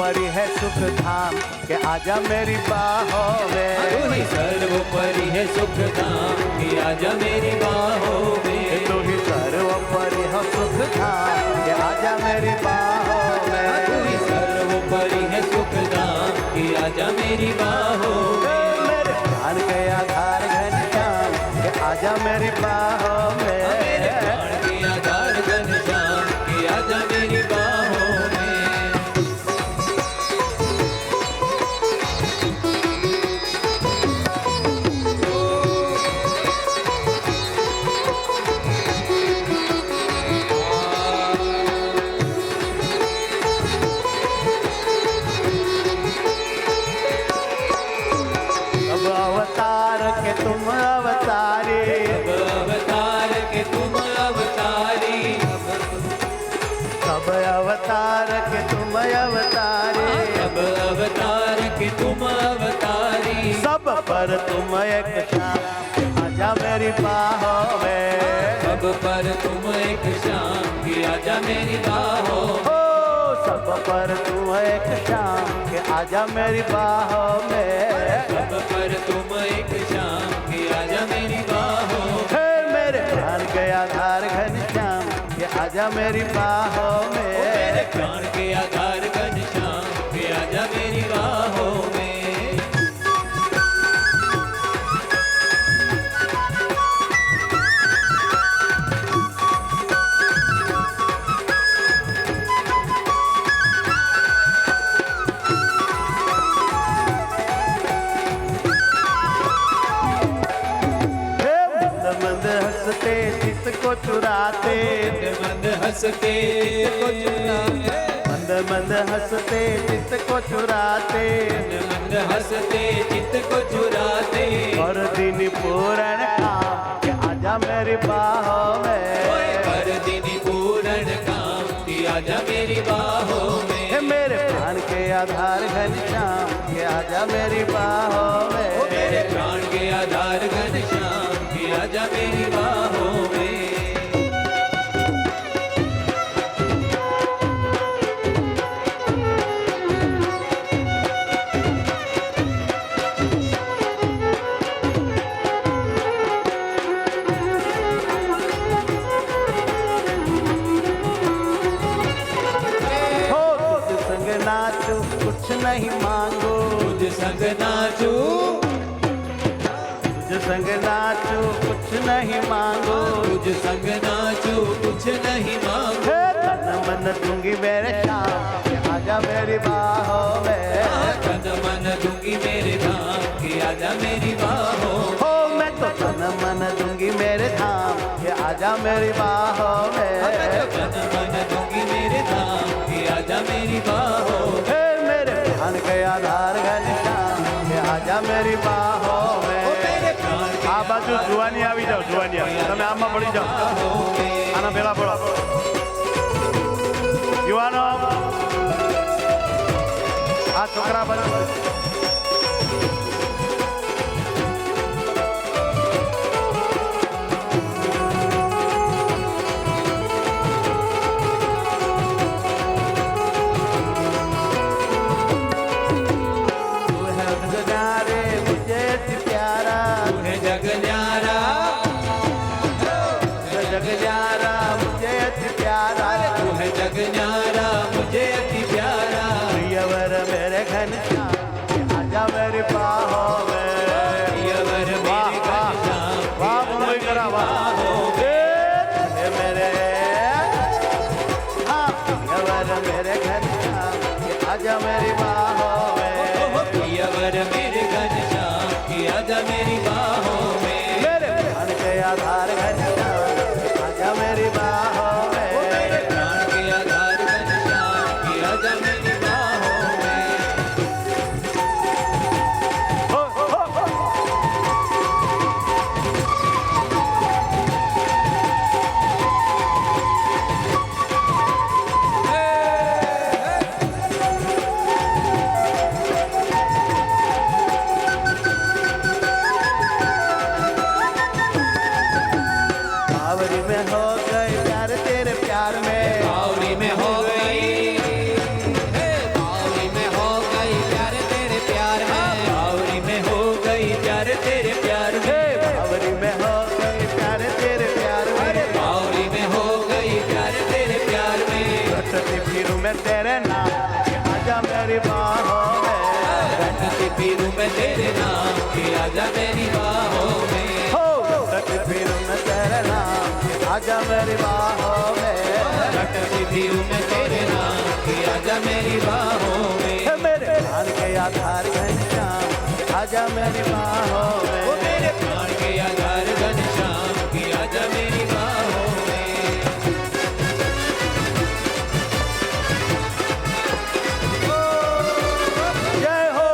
सर्वोपरि है सुख धाम के आजा मेरी बाहों में। तू ही सर्वोपरि है सुख धाम के आजा मेरी बाहों में। तू ही सर्वोपरि है सुख धाम के आजा मेरी बाहों में। तू ही सर्वोपरि है सुख धाम के आजा मेरी बाहों में। मेरे प्राण के आधार घनश्याम के आजा मेरी बाहों में। मेरे प्राण के आधार घनश्याम के आजा मेरी बाहों में। अवतार के तुम अवतारी, अब अवतार के तुम अवतारी। सब अवतार के तुम अवतारी, अब अवतार के तुम अवतारी। सब पर तुम एक शाम आजा मेरी बाहों में। सब पर तुम एक शाम की आजा मेरी बाहों में। ओ सब पर तुम एक शाम के आजा मेरी बाहों में। सब पर तुम एक शाम की आजा मेरी बाहों में। हे मेरे प्राण के आधार घनश्याम के आजा मेरी बाहों में। मेरे प्राण के आधार घनश्याम के आजा मेरी बाहों में। हंसते चित्त को चुराते, मंद हंसते को चुराते। मंद मंद हंसते चित्त को चुराते, मंद हंसते चित्त को चुराते। और दिन पूर्ण काम के आजा मेरी बाहों में। हर दिन पूर्ण काम की आजा मेरी बाहों में। हे मेरे प्राण के आधार घनश्याम के आजा मेरी बाहों में। मेरे प्राण के आधार घनश्याम की आजा मेरी बाहों में। नाचू कुछ नहीं मांगो, तुझ संग नाचू। तुझ संग नाचू कुछ नहीं मांगो, तुझ संग नाचू कुछ नहीं मांगो। हे तन मन दूंगी मेरे श्याम के आजा मेरी बाहों में। तन मन दूंगी मेरे धाम के आजा मेरी बाहों में। हो मैं तो तन मन दूंगी मेरे धाम के आजा मेरी बाहों में। तन मन दूंगी मेरे धाम के आजा मेरी बाहों में। हे मेरे प्राण के आधार घनश्याम के आजा मेरी बाहों में। आ बाजू जुवानी આવી જાઓ, जुवानी તમે આમાં પડી જાઓ, આના પેલા પડો યુવાનો, આ છોકરા બાજુ न्यारा मुझे अति प्यारा। तू है जग न्यारा मुझे अति प्यारा। प्रियवर मेरे घनश्याम आजा मेरी बाहों में। प्रियवर मेरे घनश्याम वाह मुंबई करा वाह मेरे। हाँ प्रियवर मेरे घनश्याम आजा मेरी बाहों में। प्रियवर मेरे घनश्याम आजा मेरी बाहों में। मेरे प्राण के आधार घनश्याम आजा मेरी बाहों में। मेरे प्राण के आधार घनश्याम आजा मेरी बाहों में। हो, हो, हो। फिरूं मैं तेरे नाम के आजा मेरी बाहों में हो लटक फिरूं मैं तेरे नाम के आजा मेरी बाहों में लटकती फिरूं मैं तेरे नाम के आजा मेरी बाहों में हे मेरे प्राण के आधार घनश्याम आजा मेरी बाहों में ओ मेरे प्राण के आधार घनश्याम के आजा मेरी बाहों में जय हो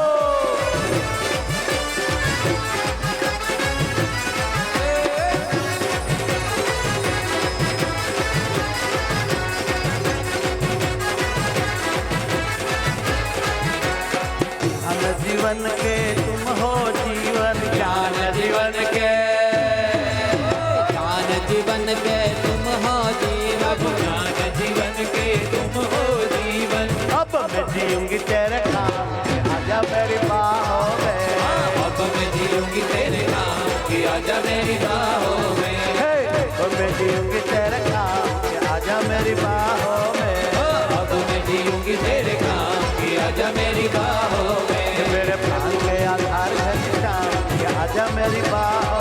हम जीवन के तुम हो जीवन ज्ञान जीवन के ज्ञान जीवन के तुम हो जीवन ज्ञान जीवन के तुम हो जीवन अब मैं जीऊंगी तेरे नाम के आजा मेरी बाहों में अब मैं जीऊंगी तेरे नाम की आजा मेरी बाहों में हे अब मैं जीऊंगी तेरे नाम के आजा मेरी बाहों में अब मैं जीऊंगी तेरे नाम की आजा मेरी बाहों में मेरे प्राण के आधार घनश्याम के आजा मेरी बाहों